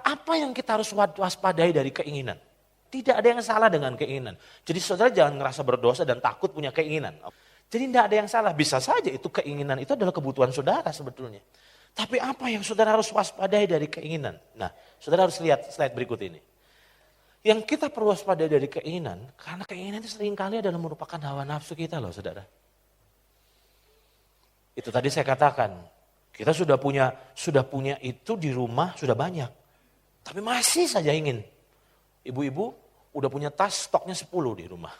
apa yang kita harus waspadai dari keinginan? Tidak ada yang salah dengan keinginan. Jadi saudara jangan ngerasa berdosa dan takut punya keinginan. Jadi tidak ada yang salah, bisa saja itu keinginan itu adalah kebutuhan saudara sebetulnya. Tapi apa yang saudara harus waspadai dari keinginan? Nah, saudara harus lihat slide berikut ini. Yang kita perlu waspadai dari keinginan, karena keinginan itu seringkali adalah merupakan hawa nafsu kita loh saudara. Itu tadi saya katakan, kita sudah punya itu di rumah sudah banyak. Tapi masih saja ingin. Ibu-ibu udah punya tas stoknya 10 di rumah.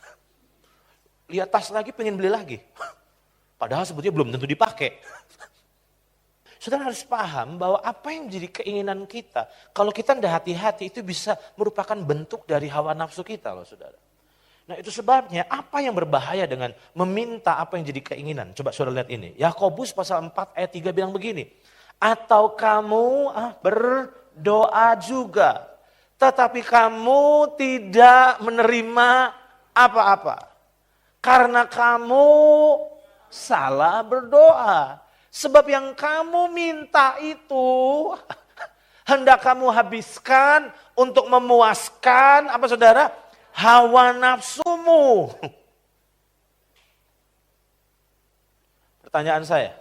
Lihat tas lagi pengen beli lagi. Padahal sebetulnya belum tentu dipakai. Saudara harus paham bahwa apa yang menjadi keinginan kita, kalau kita tidak hati-hati itu bisa merupakan bentuk dari hawa nafsu kita loh saudara. Nah itu sebabnya apa yang berbahaya dengan meminta apa yang jadi keinginan. Coba saudara lihat ini. Yakobus pasal 4 ayat 3 bilang begini. Atau kamu berdoa juga, tetapi kamu tidak menerima apa-apa. Karena kamu salah berdoa. Sebab yang kamu minta itu hendak kamu habiskan untuk memuaskan apa saudara? Hawa nafsumu. Pertanyaan saya.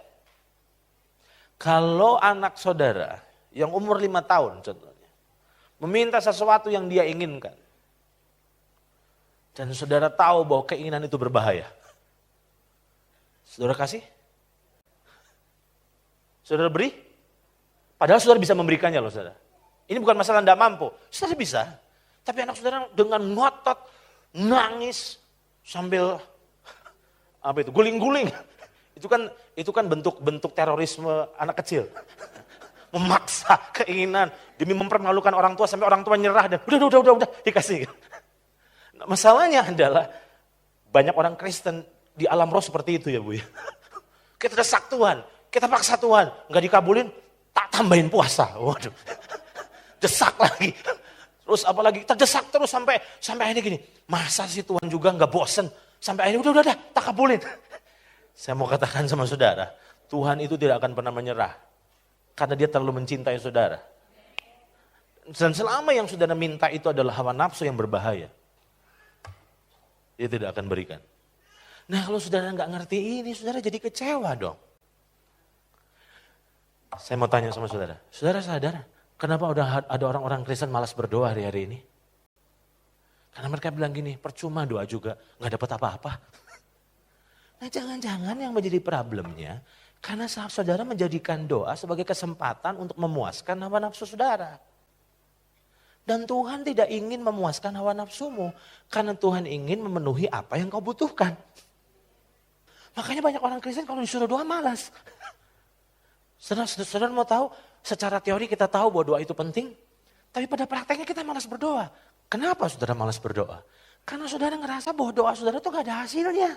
Kalau anak saudara yang umur 5 tahun contohnya. Meminta sesuatu yang dia inginkan. Dan saudara tahu bahwa keinginan itu berbahaya. Saudara kasih? Saudara beri? Padahal saudara bisa memberikannya loh saudara. Ini bukan masalah tidak mampu. Saudara bisa. Tapi anak saudara dengan ngotot, nangis, sambil guling-guling. Itu kan bentuk terorisme anak kecil. Memaksa keinginan demi mempermalukan orang tua sampai orang tua nyerah dan udah dikasih. Nah, masalahnya adalah banyak orang Kristen di alam roh seperti itu ya Bu ya. Kita desak Tuhan, kita paksa Tuhan, nggak dikabulin, tak tambahin puasa. Waduh, desak lagi. Terus apalagi kita desak terus sampai akhirnya gini, masa sih Tuhan juga nggak bosen? Sampai akhirnya udah, tak kabulin. Saya mau katakan sama saudara, Tuhan itu tidak akan pernah menyerah. Karena dia terlalu mencintai saudara. Dan selama yang saudara minta itu adalah hawa nafsu yang berbahaya, dia tidak akan berikan. Nah kalau saudara nggak ngerti ini, saudara jadi kecewa dong. Saya mau tanya sama saudara, saudara sadar kenapa udah ada orang-orang Kristen malas berdoa hari-hari ini? Karena mereka bilang gini, percuma doa juga, nggak dapat apa-apa. Nah jangan-jangan yang menjadi problemnya, karena saudara menjadikan doa sebagai kesempatan untuk memuaskan hawa nafsu saudara. Dan Tuhan tidak ingin memuaskan hawa nafsumu. Karena Tuhan ingin memenuhi apa yang kau butuhkan. Makanya banyak orang Kristen kalau disuruh doa malas. Saudara mau tahu, secara teori kita tahu bahwa doa itu penting. Tapi pada prakteknya kita malas berdoa. Kenapa saudara malas berdoa? Karena saudara ngerasa bahwa doa saudara itu gak ada hasilnya.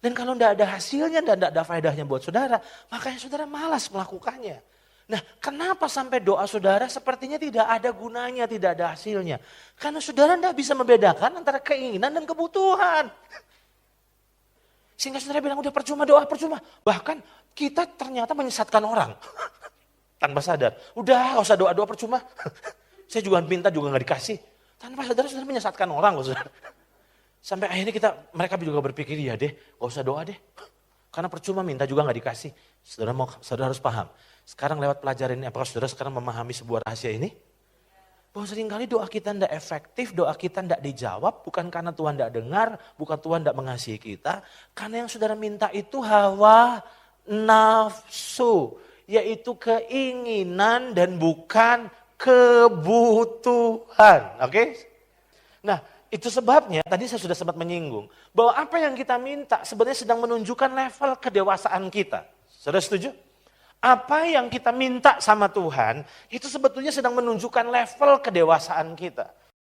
Dan kalau tidak ada hasilnya dan tidak ada faedahnya buat saudara, makanya saudara malas melakukannya. Nah, kenapa sampai doa saudara sepertinya tidak ada gunanya, tidak ada hasilnya? Karena saudara tidak bisa membedakan antara keinginan dan kebutuhan. Sehingga saudara bilang, udah percuma doa, percuma. Bahkan kita ternyata menyesatkan orang. Tanpa sadar. Udah, gak usah doa-doa percuma. Saya juga minta juga gak dikasih. Tanpa sadar, saudara menyesatkan orang loh saudara. Sampai akhirnya mereka juga berpikir, ya deh, gak usah doa deh. Karena percuma minta juga gak dikasih. Saudara harus paham. Sekarang lewat pelajaran ini, apakah saudara sekarang memahami sebuah rahasia ini? Bahwa seringkali doa kita tidak efektif, doa kita tidak dijawab, bukan karena Tuhan tidak dengar, bukan Tuhan tidak mengasihi kita. Karena yang saudara minta itu hawa nafsu, yaitu keinginan dan bukan kebutuhan. Oke? Nah, itu sebabnya tadi saya sudah sempat menyinggung, bahwa apa yang kita minta sebenarnya sedang menunjukkan level kedewasaan kita. Saudara setuju? Apa yang kita minta sama Tuhan, itu sebetulnya sedang menunjukkan level kedewasaan kita.